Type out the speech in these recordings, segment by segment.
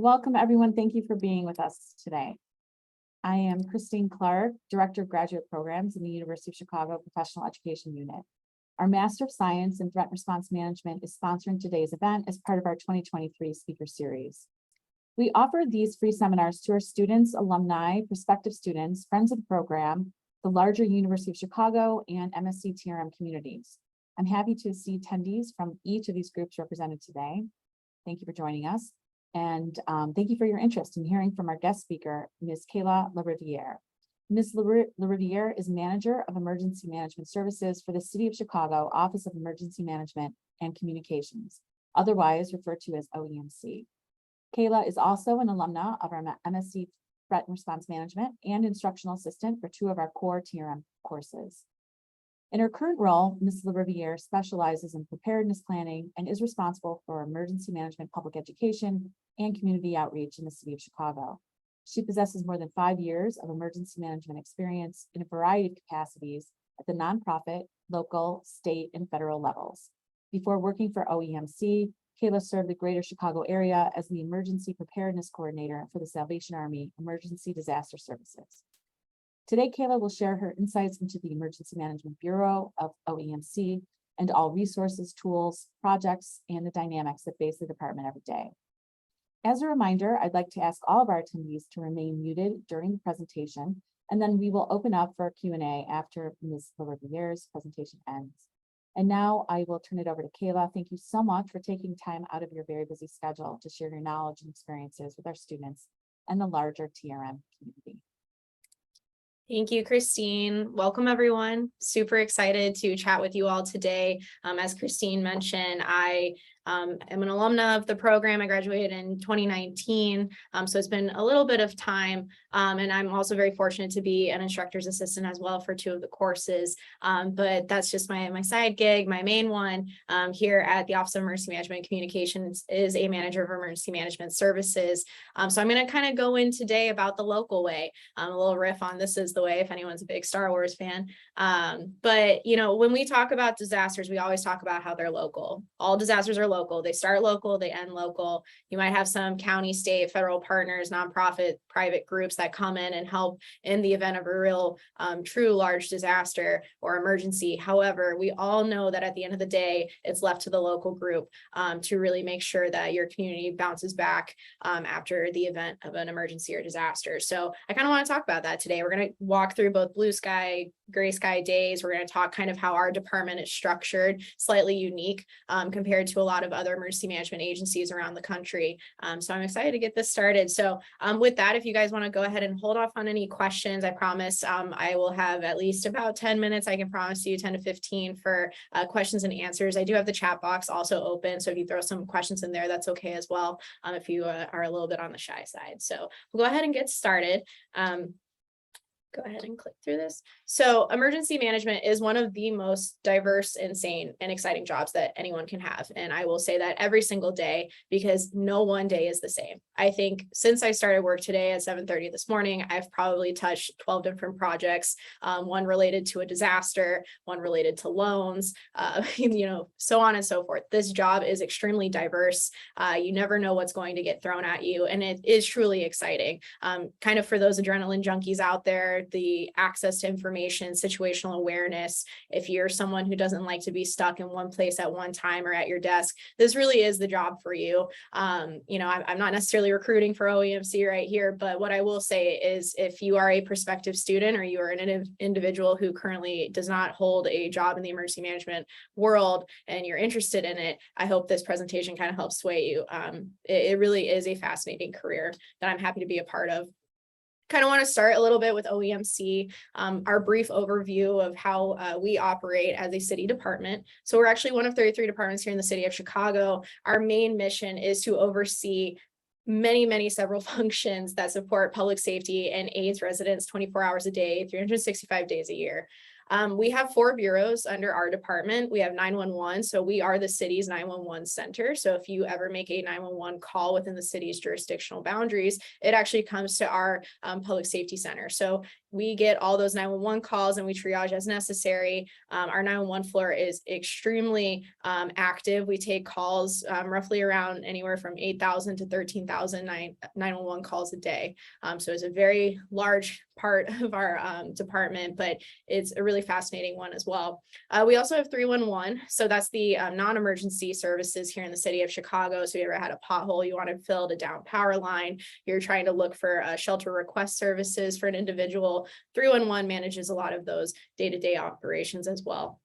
Welcome, everyone. Thank you for being with us today. I am Christine Clark, Director of Graduate Programs in the University of Chicago Professional Education Unit. Our Master of Science in Threat Response Management is sponsoring today's event as part of our 2023 speaker series. We offer these free seminars to our students, alumni, prospective students, friends of the program, the larger University of Chicago, and MSc TRM communities. I'm happy to see attendees from each of these groups represented today. Thank you for joining us. And thank you for your interest in hearing from our guest speaker, Ms. Kaila Lariviere. Ms. Lariviere is Manager of Emergency Management Services for the City of Chicago Office of Emergency Management and Communications, otherwise referred to as OEMC. Kaila is also an alumna of our MSc Threat and Response Management and Instructional Assistant for 2 of our core TRM courses. In her current role, Ms. Lariviere specializes in preparedness planning and is responsible for emergency management, public education, and community outreach in the City of Chicago. She possesses more than 5 years of emergency management experience in a variety of capacities at the nonprofit, local, state, and federal levels. Before working for OEMC, Kaila served the greater Chicago area as the Emergency Preparedness Coordinator for the Salvation Army Emergency Disaster Services. Today, Kaila will share her insights into the Emergency Management Bureau of OEMC and all resources, tools, projects, and the dynamics that face the department every day. As a reminder, I'd like to ask all of our attendees to remain muted during the presentation, and then we will open up for Q&A after Ms. Lariviere's presentation ends. And now I will turn it over to Kaila. Thank you so much for taking time out of your very busy schedule to share your knowledge and experiences with our students and the larger TRM community. Thank you, Christine. Welcome, everyone. Super excited to chat with you all today. As Christine mentioned, I am an alumna of the program. I graduated in 2019, so it's been a little bit of time, and I'm also very fortunate to be an instructor's assistant as well for 2 of the courses, but that's just my side gig. My main one here at the Office of Emergency Management and Communications is a Manager of Emergency Management Services. So I'm going to kind of go in today about the local way, a little riff on This Is the Way if anyone's a big Star Wars fan. But you know, when we talk about disasters, we always talk about how they're local. All disasters are local. They start local, they end local. You might have some county, state, federal partners, nonprofit, private groups that come in and help in the event of a real true large disaster or emergency. However, we all know that at the end of the day, it's left to the local group to really make sure that your community bounces back after the event of an emergency or disaster. So I kind of want to talk about that today. We're going to walk through both blue sky, gray sky days. We're going to talk kind of how our department is structured, slightly unique compared to a lot of other emergency management agencies around the country. So I'm excited to get this started. So with that, if you guys want to go ahead and hold off on any questions, I promise I will have at least about 10 minutes. I can promise you 10 to 15 for questions and answers. I do have the chat box also open, so if you throw some questions in there, that's okay as well if you are a little bit on the shy side. So we'll go ahead and get started. Go ahead and click through this. So emergency management is one of the most diverse, insane, and exciting jobs that anyone can have. And I will say that every single day because no one day is the same. I think since I started work today at 7:30 this morning, I've probably touched 12 different projects, one related to a disaster, one related to loans, you know, so on and so forth. This job is extremely diverse. You never know what's going to get thrown at you, and it is truly exciting. Kind of for those adrenaline junkies out there, the access to information, situational awareness. If you're someone who doesn't like to be stuck in one place at one time or at your desk, this really is the job for you. You know, I'm not necessarily recruiting for OEMC right here, but what I will say is if you are a prospective student or you are an individual who currently does not hold a job in the emergency management world and you're interested in it, I hope this presentation kind of helps sway you. It really is a fascinating career that I'm happy to be a part of. Kind of want to start a little bit with OEMC, our brief overview of how we operate as a city department. So we're actually one of 33 departments here in the city of Chicago. Our main mission is to oversee many several functions that support public safety and aids residents 24 hours a day, 365 days a year. We have 4 bureaus under our department. We have 911, so we are the city's 911 center. So if you ever make a 911 call within the city's jurisdictional boundaries, it actually comes to our public safety center. So we get all those 911 calls and we triage as necessary. Our 911 floor is extremely active. We take calls roughly around anywhere from 8,000 to 13,000 911 calls a day. So it's a very large part of our department, but it's a really fascinating one as well. We also have 311. So that's the non-emergency services here in the city of Chicago. So you ever had a pothole you wanted filled, a down power line, you're trying to look for shelter request services for an individual. 311 manages a lot of those day-to-day operations as well.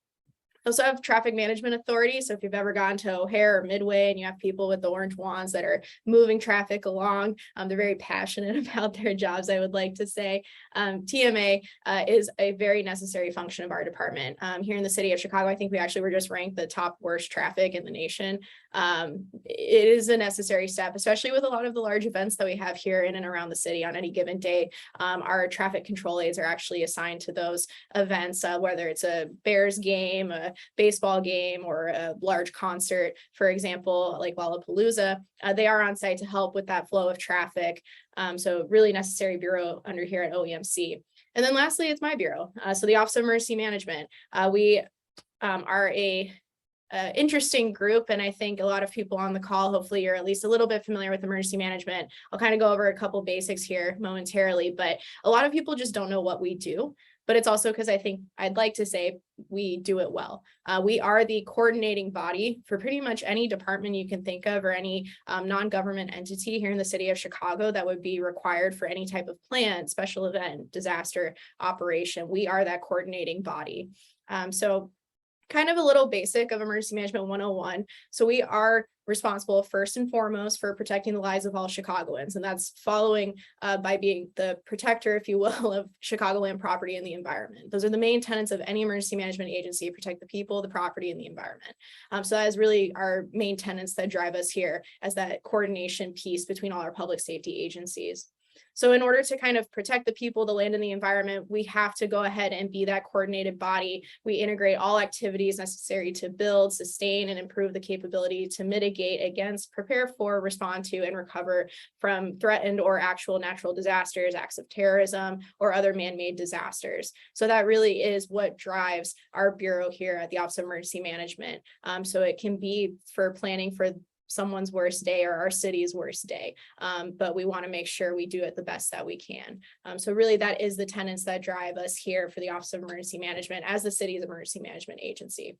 Also have traffic management authority. So if you've ever gone to O'Hare or Midway and you have people with the orange wands that are moving traffic along, they're very passionate about their jobs, I would like to say. TMA is a very necessary function of our department. Here in the city of Chicago, I think we actually were just ranked the top worst traffic in the nation. It is a necessary step, especially with a lot of the large events that we have here in and around the city on any given day. Our traffic control aides are actually assigned to those events, whether it's a Bears game, a baseball game, or a large concert, for example, like Lollapalooza. They are on site to help with that flow of traffic. So really necessary bureau under here at OEMC. And then lastly, it's my bureau. So the Office of Emergency Management. We are a interesting group, and I think a lot of people on the call, hopefully you're at least a little bit familiar with emergency management. I'll kind of go over a couple basics here momentarily, but a lot of people just don't know what we do. But it's also because I think I'd like to say we do it well. We are the coordinating body for pretty much any department you can think of, or any non-government entity here in the city of Chicago that would be required for any type of plan, special event, disaster operation. We are that coordinating body. So kind of a little basic of emergency management 101. So we are responsible first and foremost for protecting the lives of all Chicagoans, and that's following by being the protector, if you will, of Chicagoland property and the environment. Those are the main tenets of any emergency management agency: protect the people, the property, and the environment. So that is really our main tenets that drive us here as that coordination piece between all our public safety agencies. So in order to kind of protect the people, the land, and the environment, we have to go ahead and be that coordinated body. We integrate all activities necessary to build, sustain, and improve the capability to mitigate against, prepare for, respond to, and recover from threatened or actual natural disasters, acts of terrorism, or other man-made disasters. So that really is what drives our bureau here at the Office of Emergency Management. So it can be for planning for someone's worst day or our city's worst day. But we want to make sure we do it the best that we can. So really that is the tenets that drive us here for the Office of Emergency Management as the city's emergency management agency.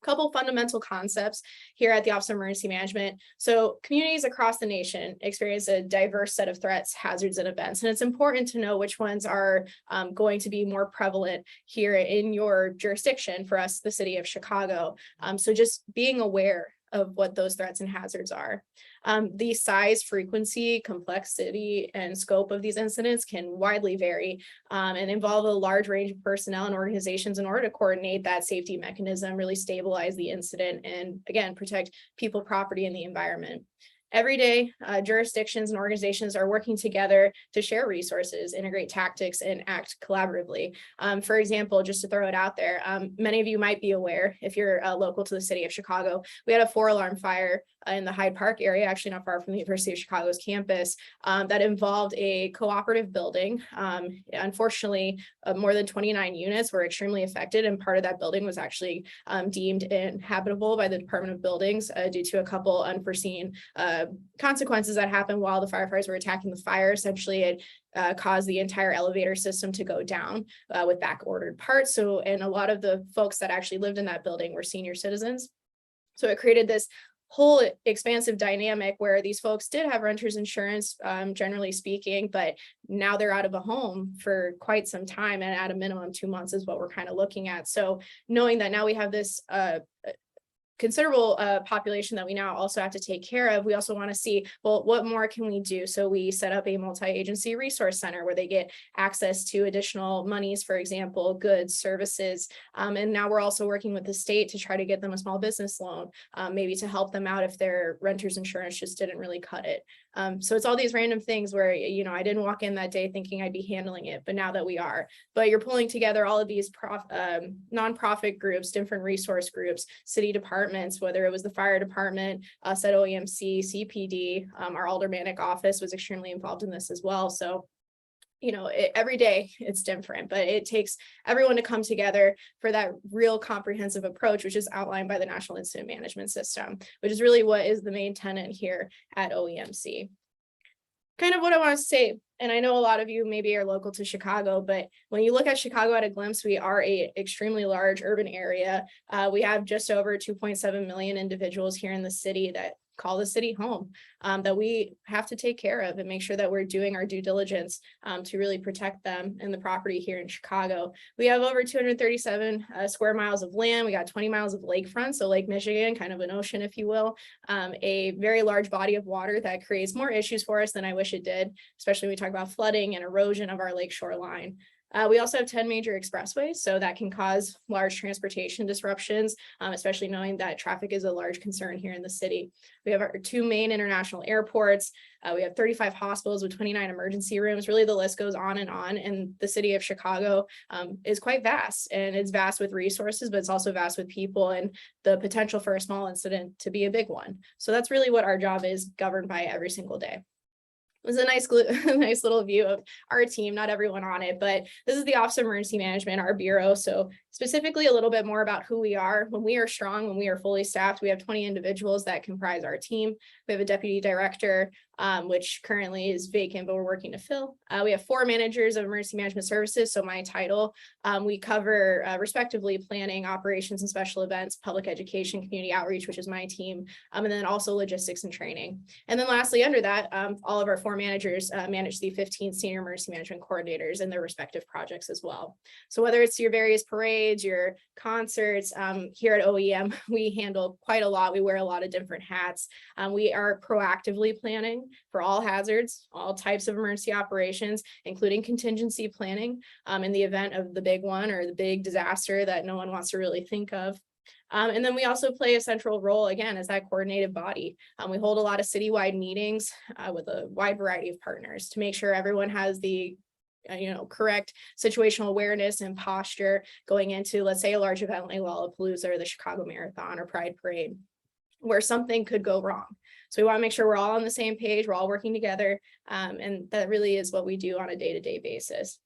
Couple fundamental concepts here at the Office of Emergency Management. So communities across the nation experience a diverse set of threats, hazards, and events. And it's important to know which ones are going to be more prevalent here in your jurisdiction for us, the city of Chicago. So just being aware of what those threats and hazards are. The size, frequency, complexity, and scope of these incidents can widely vary and involve a large range of personnel and organizations in order to coordinate that safety mechanism, really stabilize the incident, and again, protect people, property, and the environment. Every day, jurisdictions and organizations are working together to share resources, integrate tactics, and act collaboratively. For example, just to throw it out there, many of you might be aware, if you're local to the city of Chicago, we had a 4-alarm fire in the Hyde Park area, actually not far from the University of Chicago's campus, that involved a cooperative building. Unfortunately, more than 29 units were extremely affected, and part of that building was actually deemed inhabitable by the Department of Buildings due to a couple unforeseen consequences that happened while the firefighters were attacking the fire. Essentially, it caused the entire elevator system to go down with back ordered parts. So, and a lot of the folks that actually lived in that building were senior citizens. So it created this whole expansive dynamic where these folks did have renter's insurance, generally speaking, but now they're out of a home for quite some time, and at a minimum 2 months is what we're kind of looking at. So knowing that now we have this considerable population that we now also have to take care of, we also want to see, well, what more can we do? So we set up a multi-agency resource center where they get access to additional monies, for example, goods, services. And now we're also working with the state to try to get them a small business loan, maybe to help them out if their renter's insurance just didn't really cut it. So it's all these random things where, you know, I didn't walk in that day thinking I'd be handling it, but now that we are, but you're pulling together all of these nonprofit groups, different resource groups, city departments, whether it was the fire department, us at OEMC, CPD, our aldermanic office was extremely involved in this as well. So every day it's different, but it takes everyone to come together for that real comprehensive approach, which is outlined by the National Incident Management System, which is really what is the main tenet here at OEMC. Kind of what I want to say, and I know a lot of you maybe are local to Chicago, but when you look at Chicago at a glimpse, we are a extremely large urban area. We have just over 2.7 million individuals here in the city that call the city home, that we have to take care of and make sure that we're doing our due diligence to really protect them and the property here in Chicago. We have over 237 square miles of land. We got 20 miles of lakefront, so Lake Michigan, kind of an ocean, if you will, a very large body of water that creates more issues for us than I wish it did, especially when we talk about flooding and erosion of our lake shoreline. We also have 10 major expressways, so that can cause large transportation disruptions, especially knowing that traffic is a large concern here in the city. We have our 2 main international airports. We have 35 hospitals with 29 emergency rooms. Really, the list goes on. And the city of Chicago is quite vast, and it's vast with resources, but it's also vast with people and the potential for a small incident to be a big one. So that's really what our job is, governed by every single day. It was a nice little view of our team, not everyone on it, but this is the Office of Emergency Management, our bureau. So specifically a little bit more about who we are. When we are strong, when we are fully staffed, we have 20 individuals that comprise our team. We have a deputy director, which currently is vacant, but we're working to fill. We have 4 managers of emergency management services. So my title, we cover respectively planning, operations and special events, public education, community outreach, which is my team, and then also logistics and training. And then lastly, under that, all of our 4 managers manage the 15 senior emergency management coordinators and their respective projects as well. So whether it's your various parades, your concerts, here at OEM, we handle quite a lot. We wear a lot of different hats. We are proactively planning for all hazards, all types of emergency operations, including contingency planning in the event of the big one or the big disaster that no one wants to really think of. And then we also play a central role, again, as that coordinated body. We hold a lot of citywide meetings with a wide variety of partners to make sure everyone has the correct situational awareness and posture going into, let's say, a large event like Lollapalooza or the Chicago Marathon or Pride Parade, where something could go wrong. So we want to make sure we're all on the same page, we're all working together, and that really is what we do on a day-to-day basis.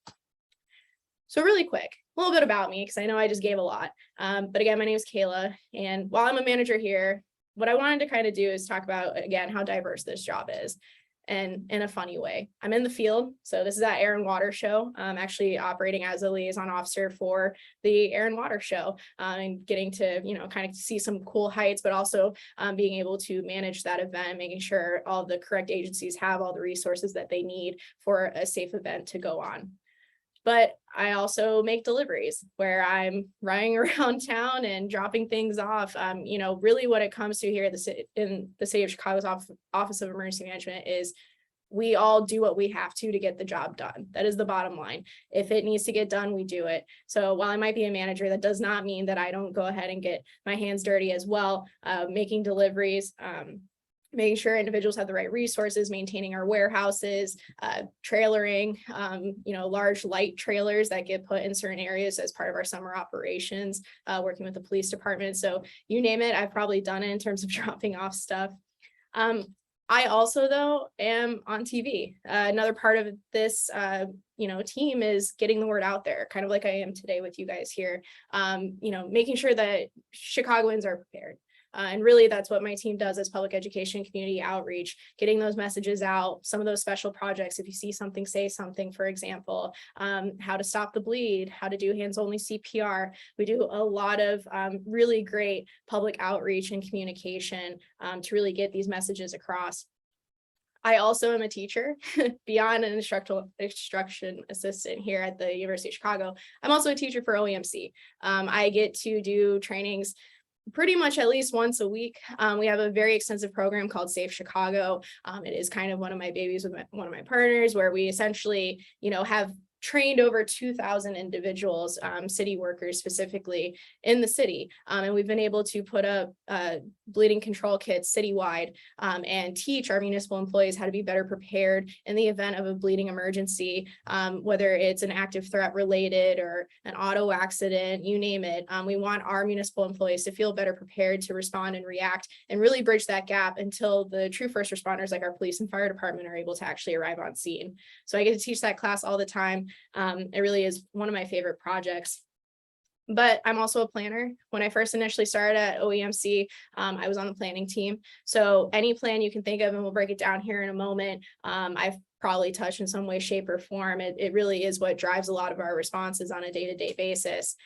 So really quick, a little bit about me, because I know I just gave a lot. But again, my name is Kaila, and while I'm a manager here, what I wanted to kind of do is talk about, again, how diverse this job is. And in a funny way, I'm in the field. So this is that Air and Water Show. I'm actually operating as a liaison officer for the Air and Water Show, and getting to, kind of see some cool heights, but also being able to manage that event, making sure all the correct agencies have all the resources that they need for a safe event to go on. But I also make deliveries where I'm running around town and dropping things off. Really what it comes to here in the city of Chicago's Office of Emergency Management is we all do what we have to get the job done. That is the bottom line. If it needs to get done, we do it. So while I might be a manager, that does not mean that I don't go ahead and get my hands dirty as well, making deliveries, making sure individuals have the right resources, maintaining our warehouses, trailering, large light trailers that get put in certain areas as part of our summer operations, working with the police department. So you name it, I've probably done it in terms of dropping off stuff. I also, though, am on TV. Another part of this, team is getting the word out there, kind of like I am today with you guys here, making sure that Chicagoans are prepared. And really, that's what my team does as public education, community outreach, getting those messages out, some of those special projects. If you see something, say something, for example, how to stop the bleed, how to do hands-only CPR. We do a lot of really great public outreach and communication to really get these messages across. I also am a teacher beyond an instruction assistant here at the University of Chicago. I'm also a teacher for OEMC. I get to do trainings pretty much at least once a week. We have a very extensive program called Safe Chicago. It is kind of one of my babies with one of my partners, where we essentially, have trained over 2,000 individuals, city workers specifically in the city. And we've been able to put up bleeding control kits citywide and teach our municipal employees how to be better prepared in the event of a bleeding emergency, whether it's an active threat related or an auto accident, you name it. We want our municipal employees to feel better prepared to respond and react and really bridge that gap until the true first responders like our police and fire department are able to actually arrive on scene. So I get to teach that class all the time. It really is one of my favorite projects. But I'm also a planner. When I first initially started at OEMC, I was on the planning team. So any plan you can think of, and we'll break it down here in a moment, I've probably touched in some way, shape, or form. It really is what drives a lot of our responses on a day-to-day basis.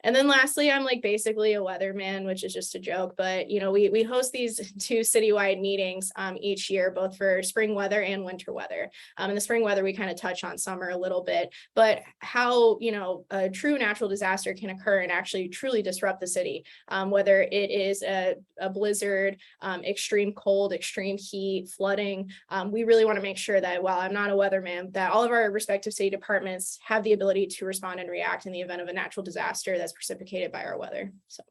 And then lastly, I'm like basically a weatherman, which is just a joke, but you know, we host these 2 citywide meetings each year, both for spring weather and winter weather. In the spring weather, we kind of touch on summer a little bit, but how, you know, a true natural disaster can occur and actually truly disrupt the city, whether it is a blizzard, extreme cold, extreme heat, flooding. We really want to make sure that while I'm not a weatherman, that all of our respective city departments have the ability to respond and react in the event of a natural disaster that's precipitated by our weather. So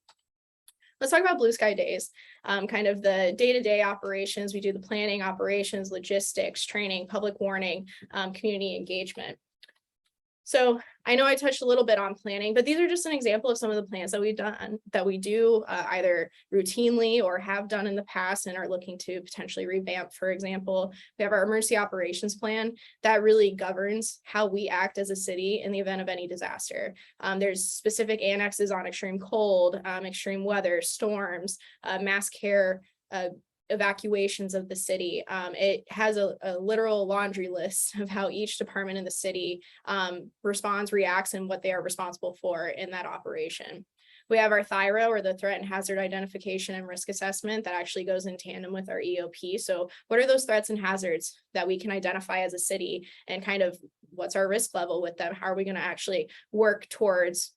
let's talk about blue sky days, kind of the day-to-day operations. We do the planning, operations, logistics, training, public warning, community engagement. So I know I touched a little bit on planning, but these are just an example of some of the plans that we've done, that we do either routinely or have done in the past and are looking to potentially revamp. For example, we have our emergency operations plan that really governs how we act as a city in the event of any disaster. There's specific annexes on extreme cold, extreme weather, storms, mass care, evacuations of the city. It has a literal laundry list of how each department in the city responds, reacts, and what they are responsible for in that operation. We have our THIRA, or the Threat and Hazard Identification and Risk Assessment, that actually goes in tandem with our EOP. So what are those threats and hazards that we can identify as a city, and kind of what's our risk level with them? How are we going to actually work towards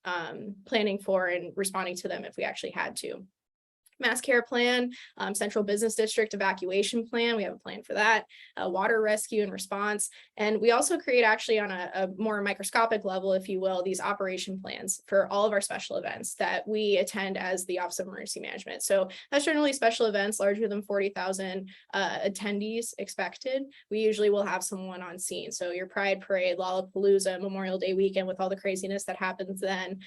planning for and responding to them if we actually had to? Mass care plan, central business district evacuation plan. We have a plan for that, water rescue and response. And we also create, actually on a more microscopic level, if you will, these operation plans for all of our special events that we attend as the Office of Emergency Management. So that's generally special events larger than 40,000 attendees expected. We usually will have someone on scene. So your Pride Parade, Lollapalooza, Memorial Day weekend with all the craziness that happens then,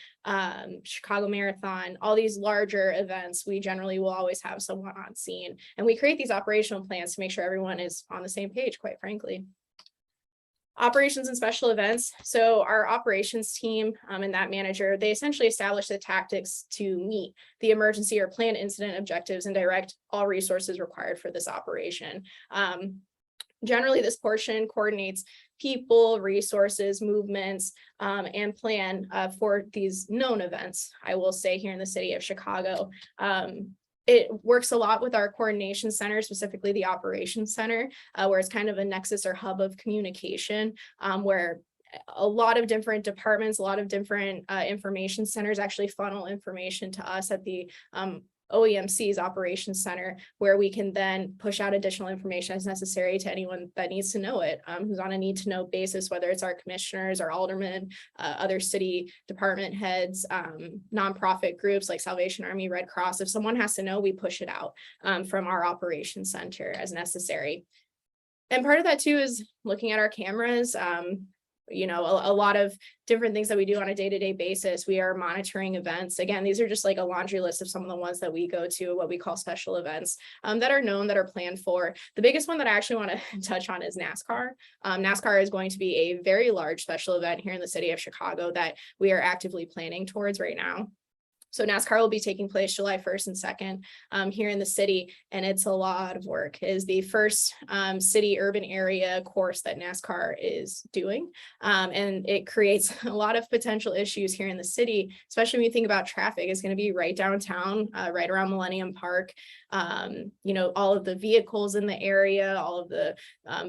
Chicago Marathon, all these larger events, we generally will always have someone on scene. And we create these operational plans to make sure everyone is on the same page, quite frankly. Operations and special events. So our operations team and that manager, they essentially establish the tactics to meet the emergency or planned incident objectives and direct all resources required for this operation. Generally, this portion coordinates people, resources, movements, and plan for these known events, I will say, here in the city of Chicago. It works a lot with our coordination center, specifically the operations center, where it's kind of a nexus or hub of communication, where a lot of different departments, a lot of different information centers actually funnel information to us at the OEMC's operations center, where we can then push out additional information as necessary to anyone that needs to know it, who's on a need to know basis, whether it's our commissioners, our aldermen, other city department heads, nonprofit groups like Salvation Army, Red Cross. If someone has to know, we push it out from our operations center as necessary. And part of that too is looking at our cameras. You know, a lot of different things that we do on a day-to-day basis. We are monitoring events. Again, these are just like a laundry list of some of the ones that we go to, what we call special events that are known, that are planned for. The biggest one that I actually want to touch on is NASCAR. NASCAR is going to be a very large special event here in the city of Chicago that we are actively planning towards right now. So NASCAR will be taking place July 1st and 2nd here in the city, and it's a lot of work. It is the first city urban area course that NASCAR is doing, and it creates a lot of potential issues here in the city, especially when you think about traffic. It's going to be right downtown, right around Millennium Park. You know, all of the vehicles in the area, all of the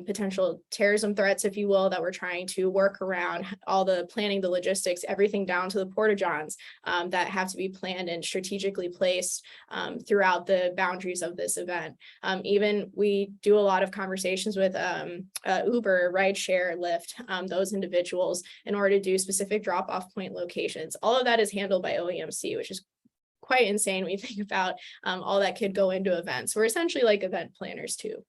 potential terrorism threats, if you will, that we're trying to work around, all the planning, the logistics, everything down to the porta-johns that have to be planned and strategically placed throughout the boundaries of this event. Even we do a lot of conversations with Uber, rideshare, Lyft, those individuals in order to do specific drop-off point locations. All of that is handled by OEMC, which is quite insane when you think about all that could go into events. We're essentially like event planners too.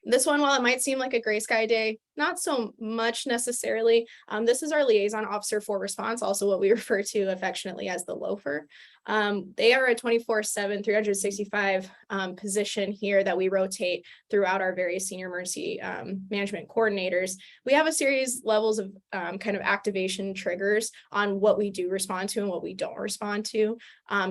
This one, while it might seem like a gray sky day, not so much necessarily. This is our liaison officer for response, also what we refer to affectionately as the loafer. They are a 24/7, 365 position here that we rotate throughout our various senior emergency management coordinators. We have a series levels of kind of activation triggers on what we do respond to and what we don't respond to.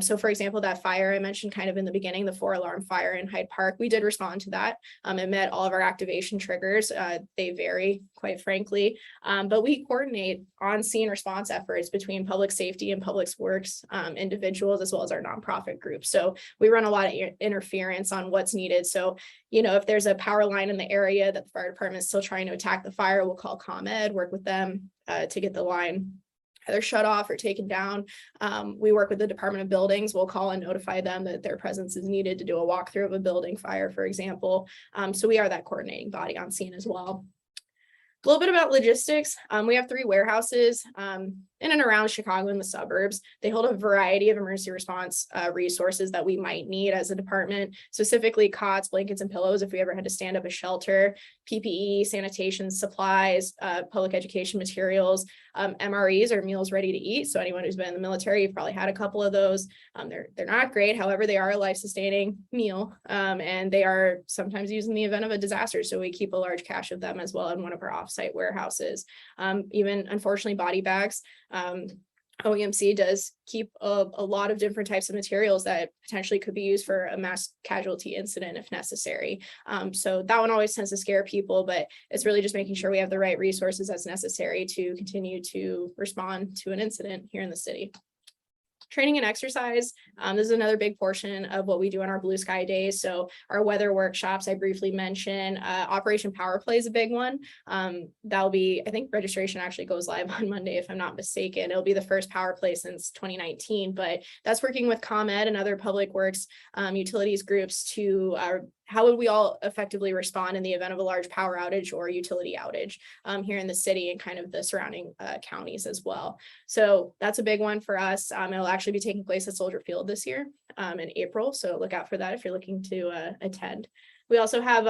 So for example, that fire I mentioned kind of in the beginning, the 4-alarm fire in Hyde Park, we did respond to that. It met all of our activation triggers. They vary, quite frankly, but we coordinate on scene response efforts between public safety and public works individuals, as well as our nonprofit groups. So we run a lot of interference on what's needed. So, you know, if there's a power line in the area that the fire department is still trying to attack the fire, we'll call ComEd, work with them to get the line either shut off or taken down. We work with the Department of Buildings. We'll call and notify them that their presence is needed to do a walkthrough of a building fire, for example. So we are that coordinating body on scene as well. A little bit about logistics. We have 3 warehouses in and around Chicago in the suburbs. They hold a variety of emergency response resources that we might need as a department, specifically cots, blankets, and pillows if we ever had to stand up a shelter, PPE, sanitation supplies, public education materials, MREs or meals ready to eat. So anyone who's been in the military, you've probably had a couple of those. They're not great. However, they are a life-sustaining meal, and they are sometimes used in the event of a disaster. So we keep a large cache of them as well in one of our offsite warehouses. Even unfortunately, body bags. OEMC does keep a lot of different types of materials that potentially could be used for a mass casualty incident if necessary. So that one always tends to scare people, but it's really just making sure we have the right resources as necessary to continue to respond to an incident here in the city. Training and exercise. This is another big portion of what we do on our blue sky days. So our weather workshops, I briefly mentioned, Operation Power Play is a big one. That'll be, I think registration actually goes live on Monday, if I'm not mistaken. It'll be the first power play since 2019, but that's working with ComEd and other public works utilities groups to how would we all effectively respond in the event of a large power outage or utility outage here in the city and kind of the surrounding counties as well. So that's a big one for us. It'll actually be taking place at Soldier Field this year in April. So look out for that if you're looking to attend. We also have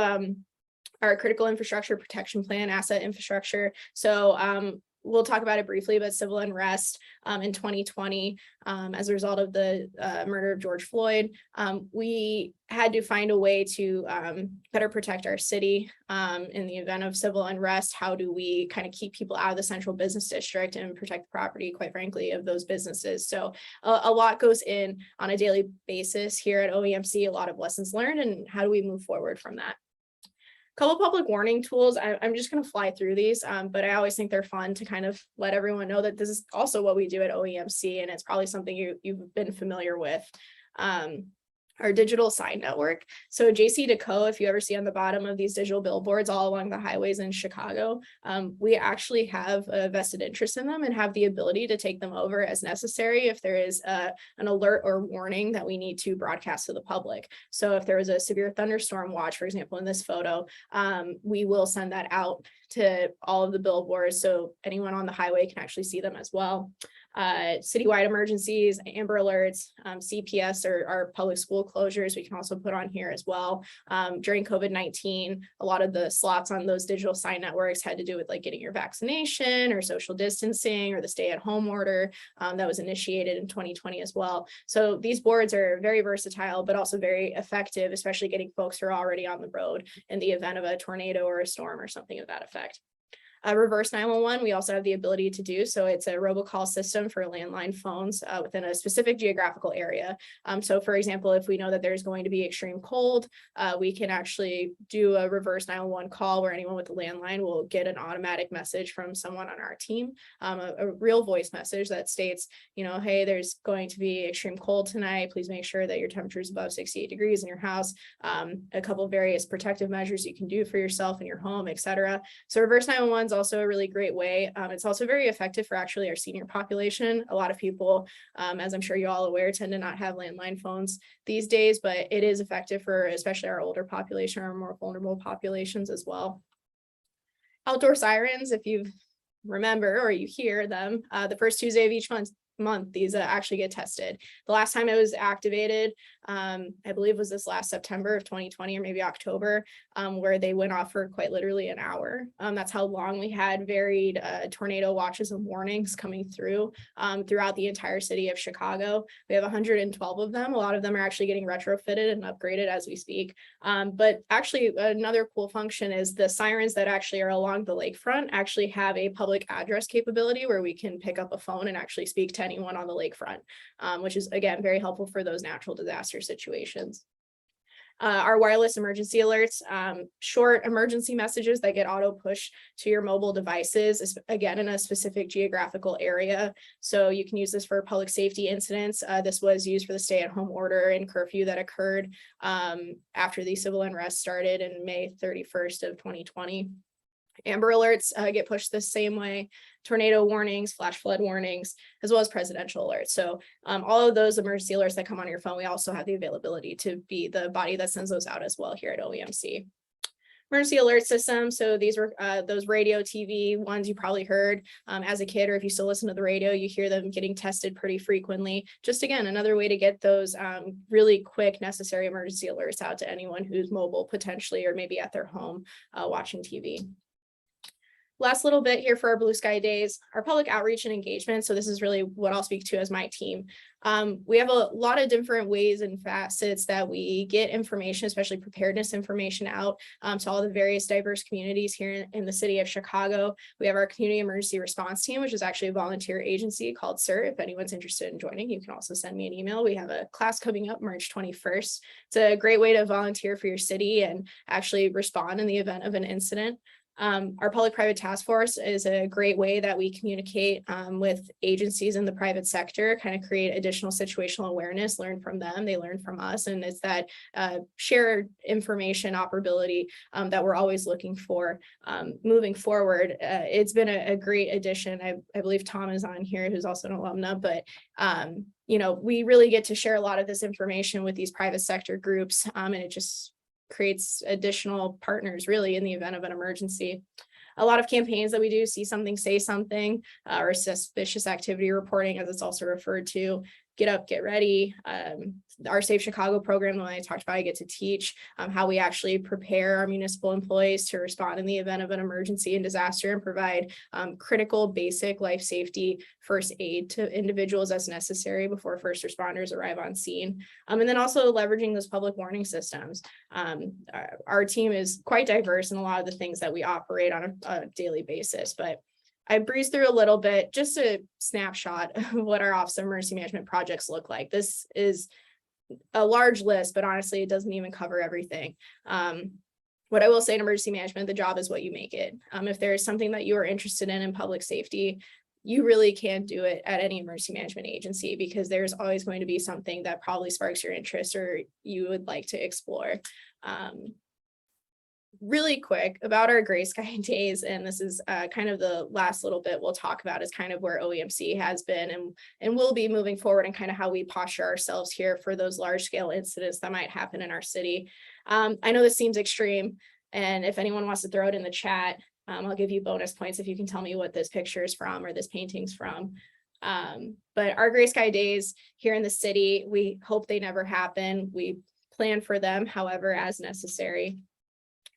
our critical infrastructure protection plan, asset infrastructure. So we'll talk about it briefly, but civil unrest in 2020, as a result of the murder of George Floyd, we had to find a way to better protect our city in the event of civil unrest. How do we kind of keep people out of the central business district and protect the property, quite frankly, of those businesses? So a lot goes in on a daily basis here at OEMC, a lot of lessons learned, and how do we move forward from that? Couple public warning tools. I'm just going to fly through these, but I always think they're fun to kind of let everyone know that this is also what we do at OEMC, and it's probably something you've been familiar with. Our digital sign network. So JC Deco, if you ever see on the bottom of these digital billboards all along the highways in Chicago, we actually have a vested interest in them and have the ability to take them over as necessary if there is an alert or warning that we need to broadcast to the public. So if there was a severe thunderstorm watch, for example, in this photo, we will send that out to all of the billboards so anyone on the highway can actually see them as well. Citywide emergencies, Amber Alerts, CPS or our public school closures, we can also put on here as well. During COVID-19, a lot of the slots on those digital sign networks had to do with like getting your vaccination or social distancing or the stay-at-home order that was initiated in 2020 as well. So these boards are very versatile, but also very effective, especially getting folks who are already on the road in the event of a tornado or a storm or something of that effect. Reverse 911, we also have the ability to do. So it's a robocall system for landline phones within a specific geographical area. So for example, if we know that there's going to be extreme cold, we can actually do a reverse 911 call where anyone with a landline will get an automatic message from someone on our team, a real voice message that states, you know, hey, there's going to be extreme cold tonight. Please make sure that your temperature is above 68 degrees in your house. A couple of various protective measures you can do for yourself and your home, etc. So reverse 911 landline's also a really great way. It's also very effective for actually our senior population. A lot of people, as I'm sure you're all aware, tend to not have landline phones these days, but it is effective for especially our older population or more vulnerable populations as well. Outdoor sirens, if you remember or you hear them, the first Tuesday of each month, these actually get tested. The last time it was activated, I believe was this last September of 2020 or maybe October, where they went off for quite literally an hour. That's how long we had varied tornado watches and warnings coming through throughout the entire city of Chicago. We have 112 of them. A lot of them are actually getting retrofitted and upgraded as we speak. But actually another cool function is the sirens that actually are along the lakefront actually have a public address capability where we can pick up a phone and actually speak to anyone on the lakefront, which is, again, very helpful for those natural disaster situations. Our wireless emergency alerts, short emergency messages that get auto pushed to your mobile devices, again, in a specific geographical area. So you can use this for public safety incidents. This was used for the stay-at-home order and curfew that occurred after the civil unrest started in May 31st of 2020. Amber alerts get pushed the same way, tornado warnings, flash flood warnings, as well as presidential alerts. So all of those emergency alerts that come on your phone, we also have the availability to be the body that sends those out as well here at OEMC. Emergency alert system. So these were those radio TV ones you probably heard as a kid, or if you still listen to the radio, you hear them getting tested pretty frequently. Just again, another way to get those really quick, necessary emergency alerts out to anyone who's mobile potentially, or maybe at their home watching TV. Last little bit here for our Blue Sky Days, our public outreach and engagement. So this is really what I'll speak to as my team. We have a lot of different ways and facets that we get information, especially preparedness information out to all the various diverse communities here in the city of Chicago. We have our community emergency response team, which is actually a volunteer agency called CERT. If anyone's interested in joining, you can also send me an email. We have a class coming up March 21st. It's a great way to volunteer for your city and actually respond in the event of an incident. Our public-private task force is a great way that we communicate with agencies in the private sector, kind of create additional situational awareness, learn from them, they learn from us, and it's that shared information operatability that we're always looking for moving forward. It's been a great addition. I believe Tom is on here, who's also an alumna, but you know, we really get to share a lot of this information with these private sector groups, and it just creates additional partners really in the event of an emergency. A lot of campaigns that we do, see something, say something, or suspicious activity reporting, as it's also referred to. Get up, get ready. Our Safe Chicago program, the one I talked about, I get to teach how we actually prepare our municipal employees to respond in the event of an emergency and disaster and provide critical, basic life safety first aid to individuals as necessary before first responders arrive on scene. And then also leveraging those public warning systems. Our team is quite diverse in a lot of the things that we operate on a daily basis, but I breezed through a little bit, just a snapshot of what our Office of Emergency Management projects look like. This is a large list, but honestly, it doesn't even cover everything. What I will say in emergency management, the job is what you make it. If there is something that you are interested in public safety, you really can do it at any emergency management agency, because there's always going to be something that probably sparks your interest or you would like to explore. Really quick about our Gray Sky Days, and this is kind of the last little bit we'll talk about, is kind of where OEMC has been and will be moving forward, and kind of how we posture ourselves here for those large scale incidents that might happen in our city. I know this seems extreme, and if anyone wants to throw it in the chat, I'll give you bonus points if you can tell me what this picture is from or this painting's from. But our Gray Sky Days here in the city, we hope they never happen. We plan for them, however, as necessary.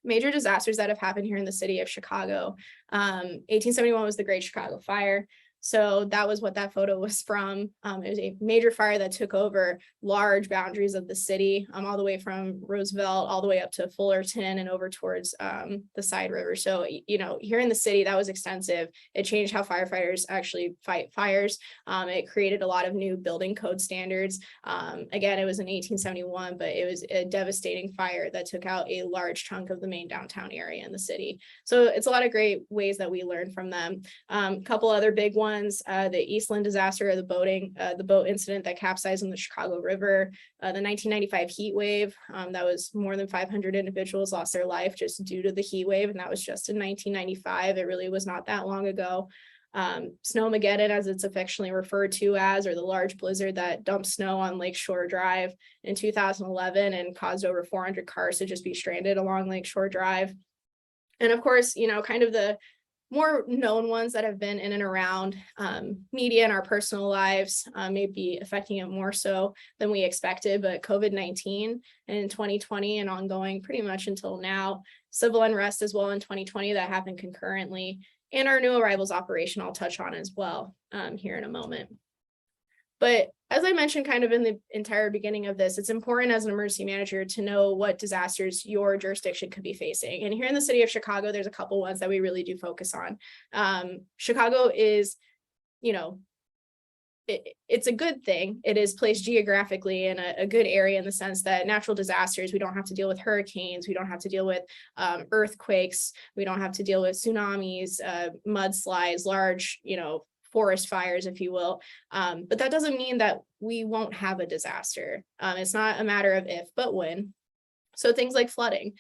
Major disasters that have happened here in the city of Chicago. 1871 was the Great Chicago Fire. So that was what that photo was from. It was a major fire that took over large boundaries of the city, all the way from Roosevelt, all the way up to Fullerton and over towards the side river. So, you know, here in the city, that was extensive. It changed how firefighters actually fight fires. It created a lot of new building code standards. Again, it was in 1871, but it was a devastating fire that took out a large chunk of the main downtown area in the city. So it's a lot of great ways that we learn from them. A couple other big ones. ones, the Eastland disaster, or the boat incident that capsized in the Chicago River, the 1995 heat wave, that was more than 500 individuals lost their life just due to the heat wave. And that was just in 1995. It really was not that long ago. Snowmageddon, as it's affectionately referred to as, or the large blizzard that dumped snow on Lakeshore Drive in 2011 and caused over 400 cars to just be stranded along Lakeshore Drive. And of course, kind of the more known ones that have been in and around media and our personal lives may be affecting it more so than we expected, but COVID-19 in 2020 and ongoing pretty much until now, civil unrest as well in 2020 that happened concurrently, and our new arrivals operation I'll touch on as well here in a moment. But as I mentioned kind of in the entire beginning of this, it's important as an emergency manager to know what disasters your jurisdiction could be facing. And here in the city of Chicago, there's a couple ones that we really do focus on. Chicago is, it's a good thing. It is placed geographically in a good area in the sense that natural disasters, we don't have to deal with hurricanes, we don't have to deal with earthquakes, we don't have to deal with tsunamis, mudslides, large, forest fires, if you will. But that doesn't mean that we won't have a disaster. It's not a matter of if, but when. So things like flooding.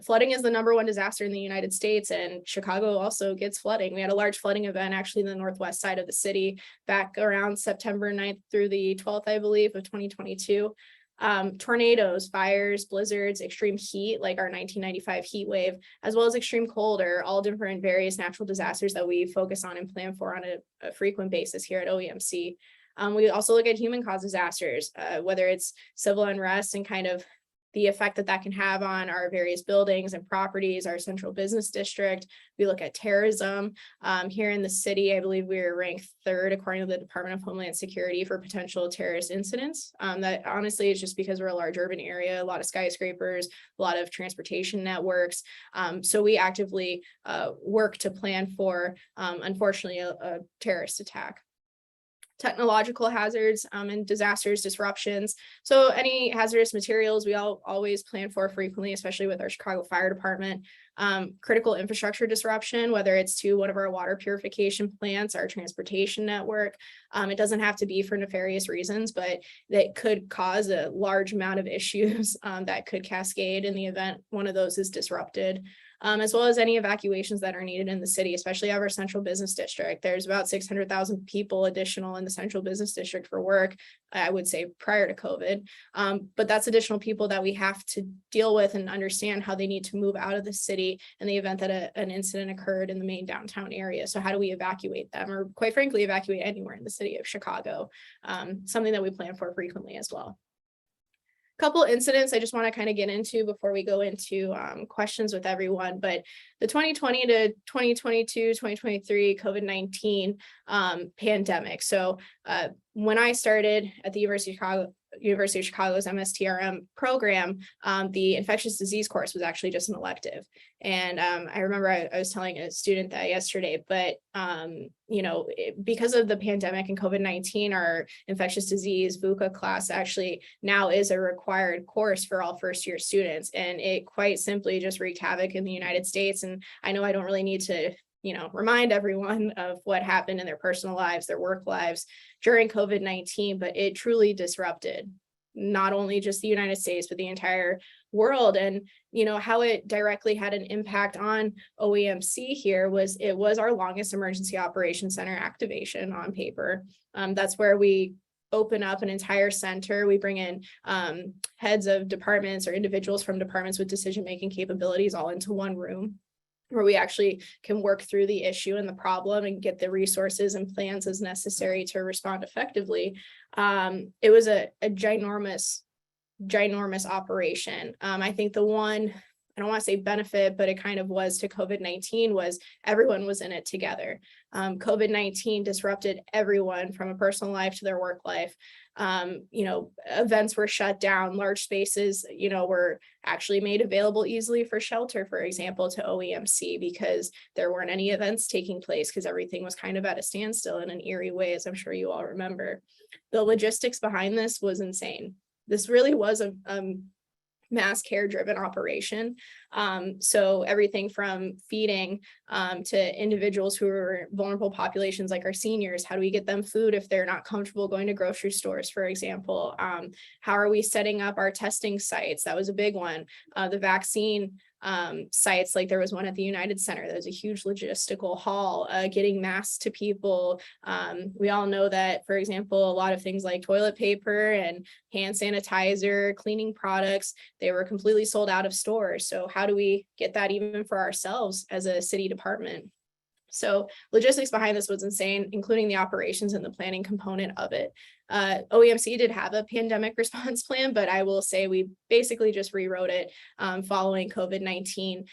Flooding is the #1 disaster in the United States, and Chicago also gets flooding. We had a large flooding event actually in the northwest side of the city back around September 9th through the 12th, I believe, of 2022. Tornadoes, fires, blizzards, extreme heat, like our 1995 heat wave, as well as extreme cold, are all different various natural disasters that we focus on and plan for on a frequent basis here at OEMC. We also look at human caused disasters, whether it's civil unrest and kind of the effect that can have on our various buildings and properties, our central business district. We look at terrorism. Here in the city, I believe we were ranked 3rd according to the Department of Homeland Security for potential terrorist incidents. That honestly is just because we're a large urban area, a lot of skyscrapers, a lot of transportation networks. So we actively work to plan for, unfortunately, a terrorist attack. Technological hazards and disasters, disruptions. So any hazardous materials we always plan for frequently, especially with our Chicago Fire Department. Critical infrastructure disruption, whether it's to one of our water purification plants, our transportation network. It doesn't have to be for nefarious reasons, but that could cause a large amount of issues that could cascade in the event one of those is disrupted. As well as any evacuations that are needed in the city, especially our central business district. There's about 600,000 people additional in the central business district for work, I would say prior to COVID. But that's additional people that we have to deal with and understand how they need to move out of the city in the event that an incident occurred in the main downtown area. So how do we evacuate them, or quite frankly, evacuate anywhere in the city of Chicago? Something that we plan for frequently as well. Couple incidents I just want to kind of get into before we go into questions with everyone, but the 2020 to 2022, 2023 COVID-19 pandemic. So when I started at the University of Chicago's MSTRM program, the infectious disease course was actually just an elective. And I remember I was telling a student that yesterday, but because of the pandemic and COVID-19, our infectious disease VUCA class actually now is a required course for all first-year students. And it quite simply just wreaked havoc in the United States. And I know I don't really need to remind everyone of what happened in their personal lives, their work lives during COVID-19, but it truly disrupted not only just the United States, but the entire world. And, how it directly had an impact on OEMC here was it was our longest emergency operations center activation on paper. That's where we open up an entire center. We bring in heads of departments or individuals from departments with decision-making capabilities all into one room, where we actually can work through the issue and the problem and get the resources and plans as necessary to respond effectively. It was a ginormous operation. I think the one, I don't want to say benefit, but it kind of was to COVID-19 was everyone was in it together. COVID-19 disrupted everyone from a personal life to their work life. Events were shut down, large spaces, were actually made available easily for shelter, for example, to OEMC, because there weren't any events taking place because everything was kind of at a standstill in an eerie way, as I'm sure you all remember. The logistics behind this was insane. This really was a mass care driven operation. So everything from feeding to individuals who are vulnerable populations like our seniors. How do we get them food if they're not comfortable going to grocery stores, for example? How are we setting up our testing sites? That was a big one. The vaccine sites, like there was one at the United Center. That was a huge logistical haul, getting masks to people. We all know that, for example, a lot of things like toilet paper and hand sanitizer, cleaning products, they were completely sold out of stores. So how do we get that even for ourselves as a city department? So logistics behind this was insane, including the operations and the planning component of it. OEMC did have a pandemic response plan, but I will say we basically just rewrote it following COVID-19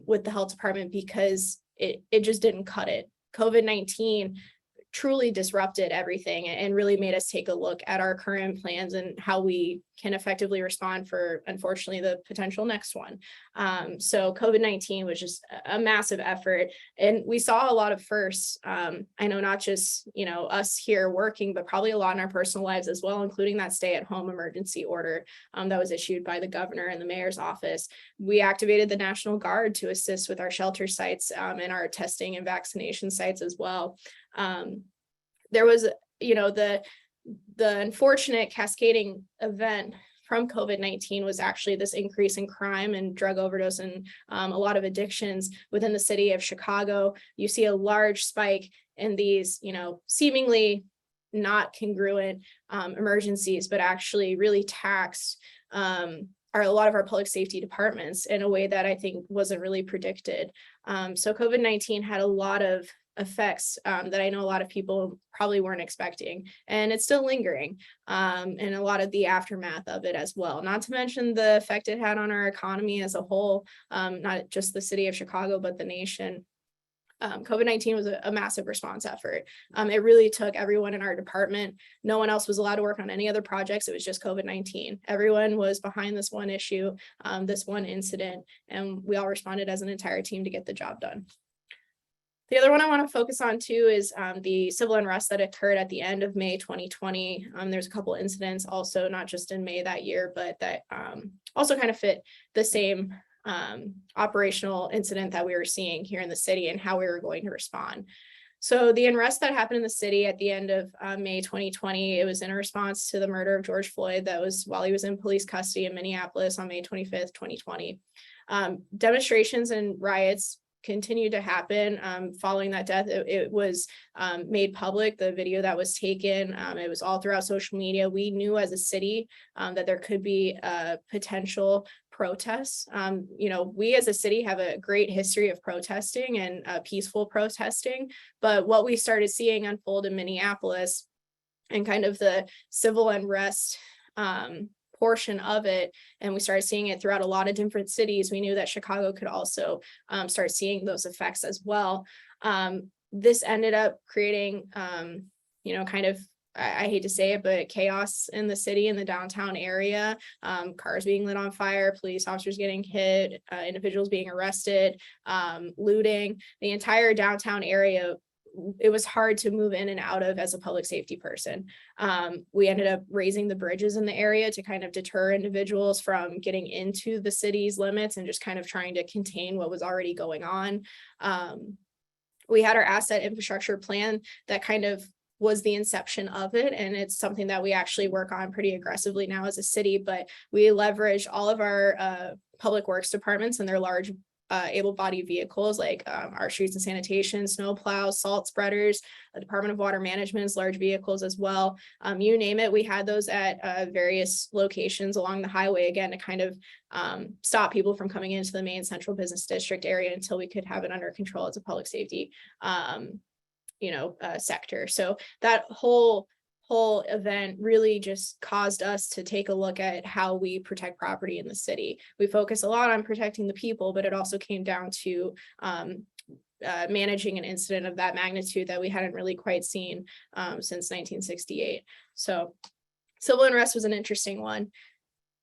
with the health department because it just didn't cut it. COVID-19 truly disrupted everything and really made us take a look at our current plans and how we can effectively respond for, unfortunately, the potential next one. So COVID-19 was just a massive effort, and we saw a lot of firsts. I know not just, us here working, but probably a lot in our personal lives as well, including that stay-at-home emergency order that was issued by the governor and the mayor's office. We activated the National Guard to assist with our shelter sites and our testing and vaccination sites as well. There was, the unfortunate cascading event from COVID-19 was actually this increase in crime and drug overdose and a lot of addictions within the city of Chicago. You see a large spike in these, seemingly not congruent emergencies, but actually really taxed a lot of our public safety departments in a way that I think wasn't really predicted. So COVID-19 had a lot of effects that I know a lot of people probably weren't expecting, and it's still lingering, and a lot of the aftermath of it as well, not to mention the effect it had on our economy as a whole, not just the city of Chicago, but the nation. COVID-19 was a massive response effort. It really took everyone in our department. No one else was allowed to work on any other projects. It was just COVID-19. Everyone was behind this one issue, this one incident, and we all responded as an entire team to get the job done. The other one I want to focus on too is the civil unrest that occurred at the end of May 2020. There's a couple incidents also, not just in May that year, but that also kind of fit the same operational incident that we were seeing here in the city and how we were going to respond. So the unrest that happened in the city at the end of May 2020, it was in a response to the murder of George Floyd. That was while he was in police custody in Minneapolis on May 25th, 2020. Demonstrations and riots continued to happen following that death. It was made public, the video that was taken. It was all throughout social media. We knew as a city that there could be potential protests. We as a city have a great history of protesting and peaceful protesting, but what we started seeing unfold in Minneapolis and kind of the civil unrest portion of it, and we started seeing it throughout a lot of different cities. We knew that Chicago could also start seeing those effects as well. This ended up creating, kind of, I hate to say it, but chaos in the city, in the downtown area, cars being lit on fire, police officers getting hit, individuals being arrested, looting, the entire downtown area. It was hard to move in and out of as a public safety person. We ended up raising the bridges in the area to kind of deter individuals from getting into the city's limits and just kind of trying to contain what was already going on. We had our asset infrastructure plan that kind of was the inception of it, and it's something that we actually work on pretty aggressively now as a city, but we leverage all of our public works departments and their large able-bodied vehicles like our streets and sanitation, snow plows, salt spreaders, the Department of Water Management's large vehicles as well. You name it, we had those at various locations along the highway, again, to kind of stop people from coming into the main central business district area until we could have it under control as a public safety sector. So that whole event really just caused us to take a look at how we protect property in the city. We focus a lot on protecting the people, but it also came down to managing an incident of that magnitude that we hadn't really quite seen since 1968. So civil unrest was an interesting one.